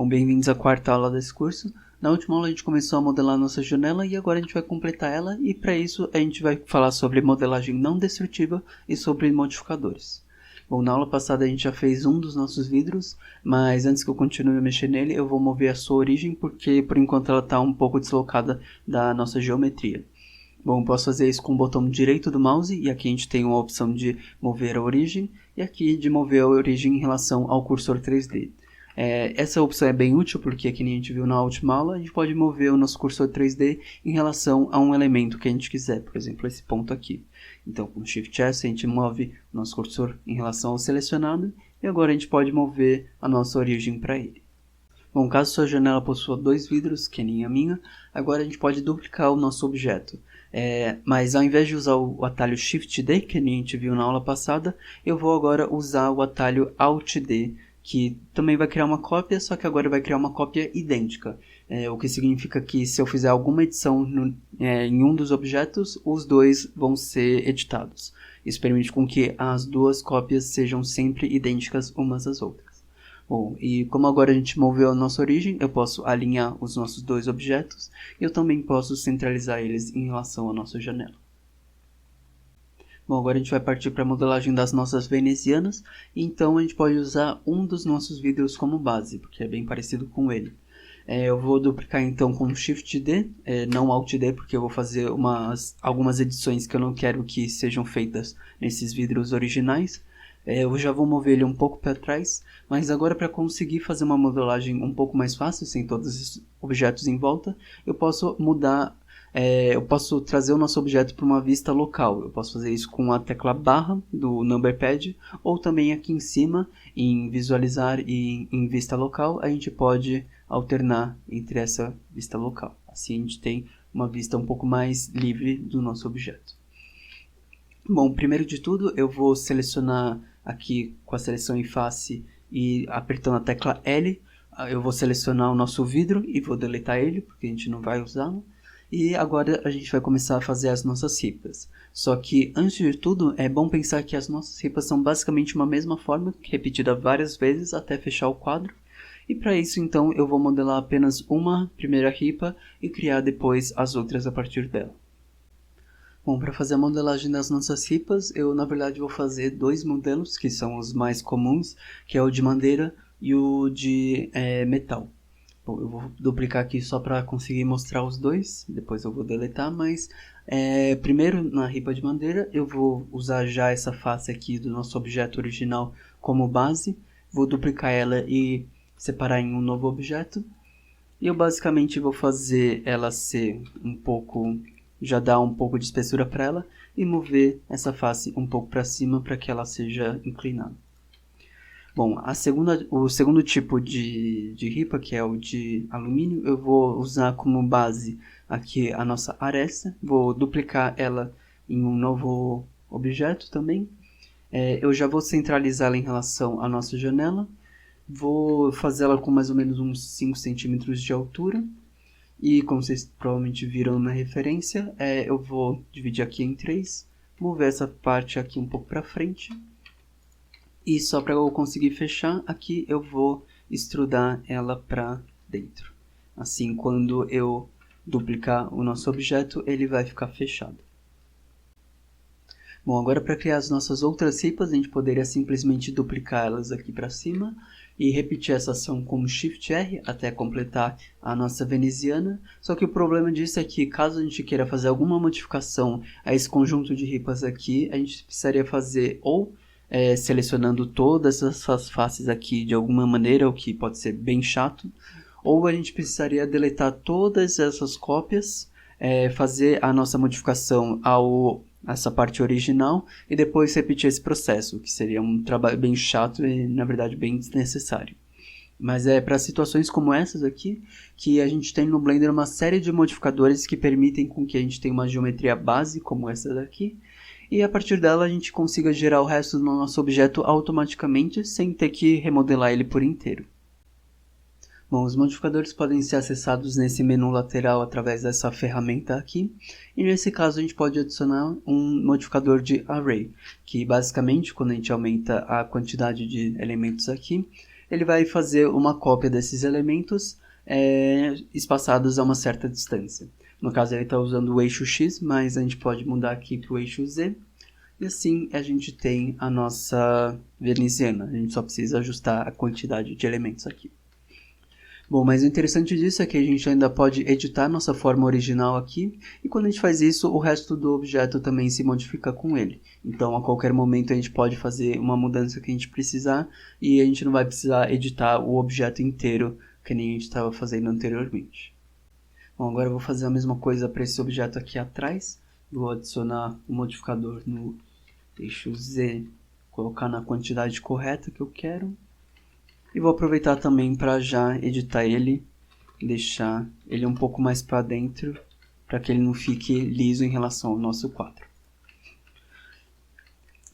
Bom, bem-vindos à quarta aula desse curso. Na última aula a gente começou a modelar a nossa janela e agora a gente vai completar ela e para isso a gente vai falar sobre modelagem não destrutiva e sobre modificadores. Bom, na aula passada a gente já fez um dos nossos vidros, mas antes que eu continue a mexer nele eu vou mover a sua origem porque por enquanto ela está um pouco deslocada da nossa geometria. Bom, posso fazer isso com o botão direito do mouse e aqui a gente tem uma opção de mover a origem e aqui de mover a origem em relação ao cursor 3D. Essa opção é bem útil porque, como a gente viu na última aula, a gente pode mover o nosso cursor 3D em relação a um elemento que a gente quiser, por exemplo, esse ponto aqui. Então, com Shift S a gente move o nosso cursor em relação ao selecionado e agora a gente pode mover a nossa origem para ele. Bom, caso sua janela possua dois vidros, que nem a minha, agora a gente pode duplicar o nosso objeto. Mas ao invés de usar o atalho Shift D, que nem a gente viu na aula passada, eu vou agora usar o atalho Alt D, que também vai criar uma cópia, só que agora vai criar uma cópia idêntica. O que significa que se eu fizer alguma edição em um dos objetos, os dois vão ser editados. Isso permite com que as duas cópias sejam sempre idênticas umas às outras. Bom, e como agora a gente moveu a nossa origem, eu posso alinhar os nossos dois objetos e eu também posso centralizar eles em relação à nossa janela. Bom, agora a gente vai partir para a modelagem das nossas venezianas, então a gente pode usar um dos nossos vidros como base, porque é bem parecido com ele. Eu vou duplicar então com Shift D, não Alt D, porque eu vou fazer algumas edições que eu não quero que sejam feitas nesses vidros originais. Eu já vou mover ele um pouco para trás, mas agora para conseguir fazer uma modelagem um pouco mais fácil, sem todos os objetos em volta, eu posso trazer o nosso objeto para uma vista local. Eu posso fazer isso com a tecla barra do Number Pad, ou também aqui em cima, em visualizar e em vista local, a gente pode alternar entre essa vista local. Assim a gente tem uma vista um pouco mais livre do nosso objeto. Bom, primeiro de tudo eu vou selecionar aqui com a seleção em face e apertando a tecla L, eu vou selecionar o nosso vidro e vou deletar ele, porque a gente não vai usá-lo. E agora a gente vai começar a fazer as nossas ripas. Só que antes de tudo é bom pensar que as nossas ripas são basicamente uma mesma forma, repetida várias vezes até fechar o quadro. E para isso então eu vou modelar apenas uma primeira ripa e criar depois as outras a partir dela. Bom, para fazer a modelagem das nossas ripas, eu na verdade vou fazer dois modelos, que são os mais comuns, que é o de madeira e o de metal. Bom, eu vou duplicar aqui só para conseguir mostrar os dois, depois eu vou deletar, mas primeiro na ripa de madeira eu vou usar já essa face aqui do nosso objeto original como base, vou duplicar ela e separar em um novo objeto, e eu basicamente vou fazer ela ser já dar um pouco de espessura para ela e mover essa face um pouco para cima para que ela seja inclinada. Bom, o segundo tipo de ripa, que é o de alumínio, eu vou usar como base aqui a nossa aresta, vou duplicar ela em um novo objeto também. Eu já vou centralizá-la em relação à nossa janela, vou fazer ela com mais ou menos uns 5 centímetros de altura. E como vocês provavelmente viram na referência, eu vou dividir aqui em 3, mover essa parte aqui um pouco para frente. E só para eu conseguir fechar, aqui eu vou extrudar ela para dentro. Assim, quando eu duplicar o nosso objeto, ele vai ficar fechado. Bom, agora para criar as nossas outras ripas, a gente poderia simplesmente duplicar elas aqui para cima e repetir essa ação com Shift R até completar a nossa veneziana. Só que o problema disso é que caso a gente queira fazer alguma modificação a esse conjunto de ripas aqui, a gente precisaria fazer ou selecionando todas essas faces aqui de alguma maneira, o que pode ser bem chato, ou a gente precisaria deletar todas essas cópias, fazer a nossa modificação essa parte original e depois repetir esse processo, que seria um trabalho bem chato e na verdade bem desnecessário. Mas é para situações como essas aqui que a gente tem no Blender uma série de modificadores que permitem com que a gente tenha uma geometria base como essa daqui e a partir dela a gente consiga gerar o resto do nosso objeto automaticamente sem ter que remodelar ele por inteiro. Bom, os modificadores podem ser acessados nesse menu lateral através dessa ferramenta aqui, e nesse caso a gente pode adicionar um modificador de Array, que basicamente quando a gente aumenta a quantidade de elementos aqui, ele vai fazer uma cópia desses elementos espaçados a uma certa distância. No caso ele está usando o eixo X, mas a gente pode mudar aqui para o eixo Z. E assim a gente tem a nossa veneziana. A gente só precisa ajustar a quantidade de elementos aqui. Bom, mas o interessante disso é que a gente ainda pode editar nossa forma original aqui, e quando a gente faz isso, o resto do objeto também se modifica com ele. Então, a qualquer momento a gente pode fazer uma mudança que a gente precisar, e a gente não vai precisar editar o objeto inteiro, que nem a gente estava fazendo anteriormente. Bom, agora eu vou fazer a mesma coisa para esse objeto aqui atrás. Vou adicionar o modificador no eixo Z, colocar na quantidade correta que eu quero. E vou aproveitar também para já editar ele, deixar ele um pouco mais para dentro, para que ele não fique liso em relação ao nosso quadro.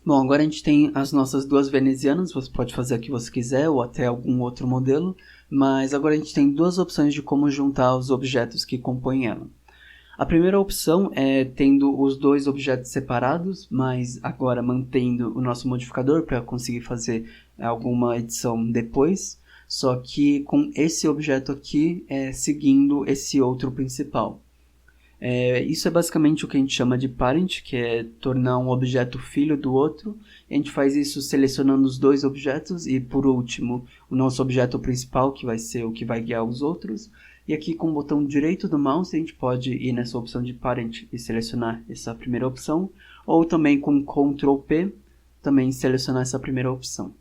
Bom, agora a gente tem as nossas duas venezianas, você pode fazer o que você quiser ou até algum outro modelo, mas agora a gente tem duas opções de como juntar os objetos que compõem ela. A primeira opção é tendo os dois objetos separados, mas agora mantendo o nosso modificador para conseguir fazer alguma edição depois, só que com esse objeto aqui seguindo esse outro principal. Isso é basicamente o que a gente chama de parent, que é tornar um objeto filho do outro. A gente faz isso selecionando os dois objetos e, por último, o nosso objeto principal, que vai ser o que vai guiar os outros. E aqui com o botão direito do mouse a gente pode ir nessa opção de Parent e selecionar essa primeira opção. Ou também com Ctrl P, também selecionar essa primeira opção.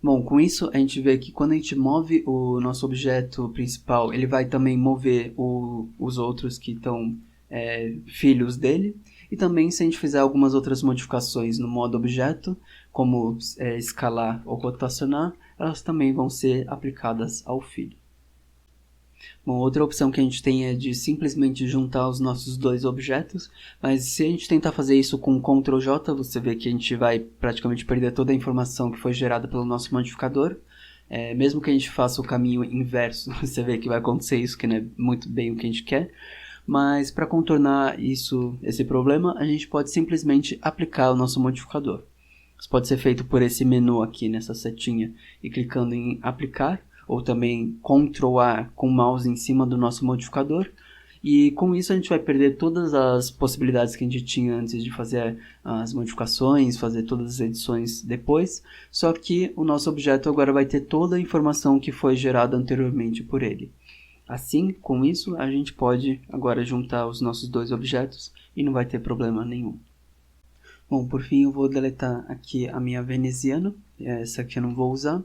Bom, com isso a gente vê que quando a gente move o nosso objeto principal, ele vai também mover os outros que estão filhos dele. E também se a gente fizer algumas outras modificações no modo objeto, como escalar ou rotacionar, elas também vão ser aplicadas ao filho. Bom, outra opção que a gente tem é de simplesmente juntar os nossos dois objetos, mas se a gente tentar fazer isso com Ctrl J, você vê que a gente vai praticamente perder toda a informação que foi gerada pelo nosso modificador. Mesmo que a gente faça o caminho inverso, você vê que vai acontecer isso, que não é muito bem o que a gente quer. Mas para contornar esse problema, a gente pode simplesmente aplicar o nosso modificador. Isso pode ser feito por esse menu aqui nessa setinha e clicando em aplicar, ou também Ctrl A com o mouse em cima do nosso modificador. E com isso a gente vai perder todas as possibilidades que a gente tinha antes de fazer as modificações, fazer todas as edições depois. Só que o nosso objeto agora vai ter toda a informação que foi gerada anteriormente por ele. Assim, com isso, a gente pode agora juntar os nossos dois objetos e não vai ter problema nenhum. Bom, por fim eu vou deletar aqui a minha veneziana, essa aqui eu não vou usar.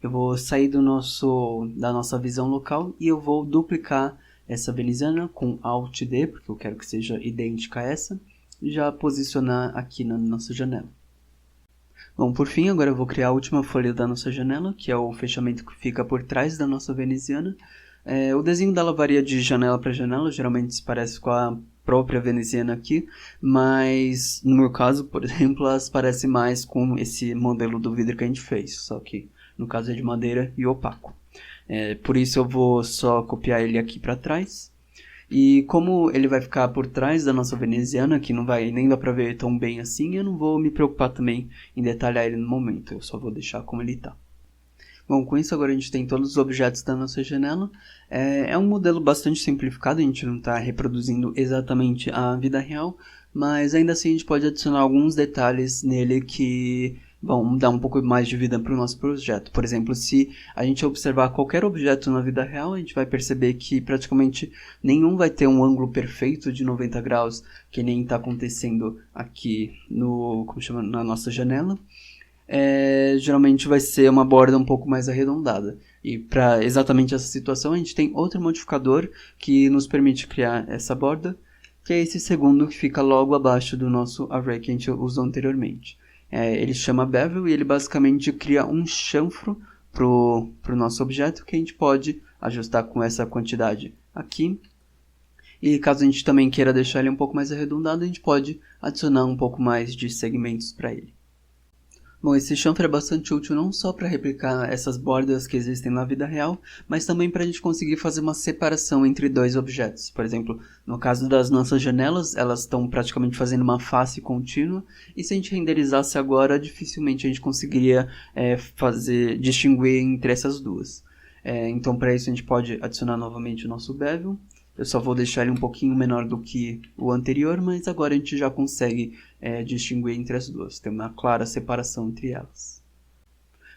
Eu vou sair da nossa visão local e eu vou duplicar essa veneziana com Alt D, porque eu quero que seja idêntica a essa, e já posicionar aqui na nossa janela. Bom, por fim, agora eu vou criar a última folha da nossa janela, que é o fechamento que fica por trás da nossa veneziana. O desenho dela varia de janela para janela, geralmente se parece com a própria veneziana aqui, mas no meu caso, por exemplo, ela se parece mais com esse modelo do vidro que a gente fez, só que no caso é de madeira e opaco. Por isso eu vou só copiar ele aqui para trás. E como ele vai ficar por trás da nossa veneziana, que não vai nem dar para ver tão bem assim, eu não vou me preocupar também em detalhar ele no momento, eu só vou deixar como ele está. Bom, com isso agora a gente tem todos os objetos da nossa janela. É um modelo bastante simplificado, a gente não está reproduzindo exatamente a vida real, mas ainda assim a gente pode adicionar alguns detalhes nele que vão dar um pouco mais de vida para o nosso projeto. Por exemplo, se a gente observar qualquer objeto na vida real, a gente vai perceber que praticamente nenhum vai ter um ângulo perfeito de 90 graus, que nem está acontecendo aqui na nossa janela. Geralmente vai ser uma borda um pouco mais arredondada. E para exatamente essa situação, a gente tem outro modificador que nos permite criar essa borda, que é esse segundo que fica logo abaixo do nosso array que a gente usou anteriormente. Ele chama Bevel e ele basicamente cria um chanfro para o nosso objeto que a gente pode ajustar com essa quantidade aqui. E caso a gente também queira deixar ele um pouco mais arredondado, a gente pode adicionar um pouco mais de segmentos para ele. Bom, esse chanfre é bastante útil não só para replicar essas bordas que existem na vida real, mas também para a gente conseguir fazer uma separação entre dois objetos. Por exemplo, no caso das nossas janelas, elas estão praticamente fazendo uma face contínua, e se a gente renderizasse agora, dificilmente a gente conseguiria distinguir entre essas duas. Então, para isso, a gente pode adicionar novamente o nosso bevel. Eu só vou deixar ele um pouquinho menor do que o anterior, mas agora a gente já consegue distinguir entre as duas. Tem uma clara separação entre elas.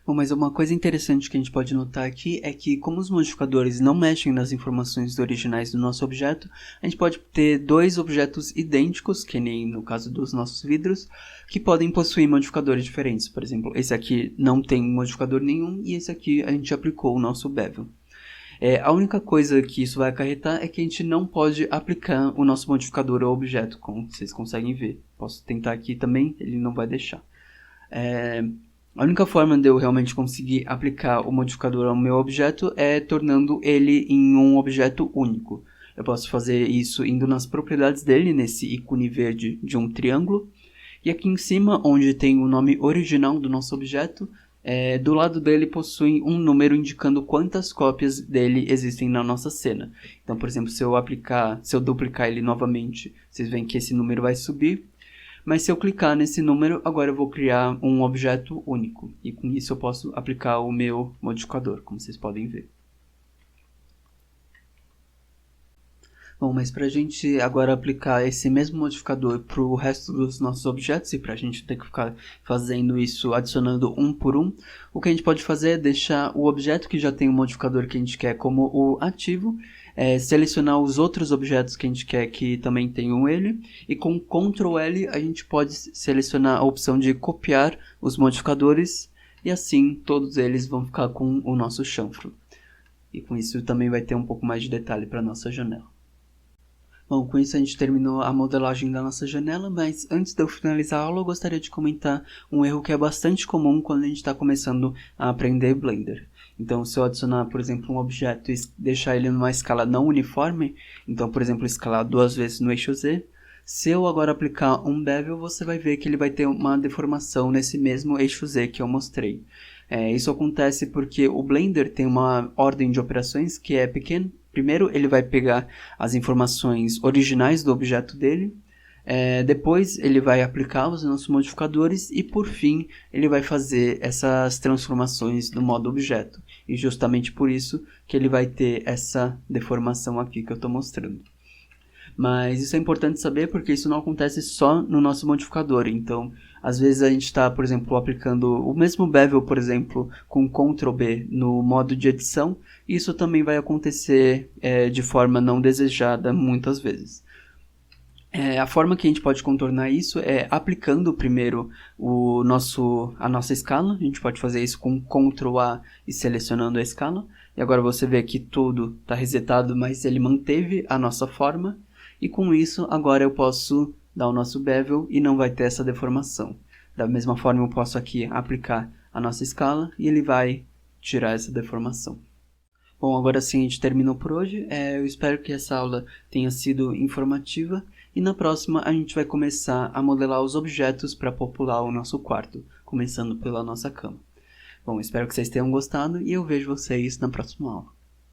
Bom, mas uma coisa interessante que a gente pode notar aqui é que, como os modificadores não mexem nas informações originais do nosso objeto, a gente pode ter dois objetos idênticos, que nem no caso dos nossos vidros, que podem possuir modificadores diferentes. Por exemplo, esse aqui não tem modificador nenhum e esse aqui a gente aplicou o nosso bevel. A única coisa que isso vai acarretar é que a gente não pode aplicar o nosso modificador ao objeto, como vocês conseguem ver. Posso tentar aqui também, ele não vai deixar. A única forma de eu realmente conseguir aplicar o modificador ao meu objeto é tornando ele em um objeto único. Eu posso fazer isso indo nas propriedades dele, nesse ícone verde de um triângulo. E aqui em cima, onde tem o nome original do nosso objeto, do lado dele possui um número indicando quantas cópias dele existem na nossa cena. Então, por exemplo, se eu duplicar ele novamente, vocês veem que esse número vai subir. Mas se eu clicar nesse número, agora eu vou criar um objeto único. E com isso eu posso aplicar o meu modificador, como vocês podem ver. Bom, mas para a gente agora aplicar esse mesmo modificador para o resto dos nossos objetos e para a gente ter que ficar fazendo isso, adicionando um por um, o que a gente pode fazer é deixar o objeto que já tem o modificador que a gente quer como o ativo, selecionar os outros objetos que a gente quer que também tenham ele, e com Ctrl L a gente pode selecionar a opção de copiar os modificadores, e assim todos eles vão ficar com o nosso chanfro. E com isso também vai ter um pouco mais de detalhe para a nossa janela. Bom, com isso a gente terminou a modelagem da nossa janela, mas antes de eu finalizar a aula eu gostaria de comentar um erro que é bastante comum quando a gente está começando a aprender Blender. Então, se eu adicionar, por exemplo, um objeto e deixar ele numa escala não uniforme, então, por exemplo, escalar 2 vezes no eixo Z, se eu agora aplicar um bevel, você vai ver que ele vai ter uma deformação nesse mesmo eixo Z que eu mostrei. Isso acontece porque o Blender tem uma ordem de operações que é pequena. Primeiro ele vai pegar as informações originais do objeto dele, depois ele vai aplicar os nossos modificadores e por fim ele vai fazer essas transformações no modo objeto. E justamente por isso que ele vai ter essa deformação aqui que eu estou mostrando. Mas isso é importante saber porque isso não acontece só no nosso modificador. Então, às vezes a gente está, por exemplo, aplicando o mesmo bevel, por exemplo, com Ctrl B no modo de edição. E isso também vai acontecer de forma não desejada muitas vezes. A forma que a gente pode contornar isso é aplicando primeiro a nossa escala. A gente pode fazer isso com Ctrl A e selecionando a escala. E agora você vê que tudo está resetado, mas ele manteve a nossa forma. E com isso, agora eu posso dar o nosso bevel e não vai ter essa deformação. Da mesma forma, eu posso aqui aplicar a nossa escala e ele vai tirar essa deformação. Bom, agora sim a gente terminou por hoje. Eu espero que essa aula tenha sido informativa. E na próxima a gente vai começar a modelar os objetos para popular o nosso quarto, começando pela nossa cama. Bom, espero que vocês tenham gostado e eu vejo vocês na próxima aula.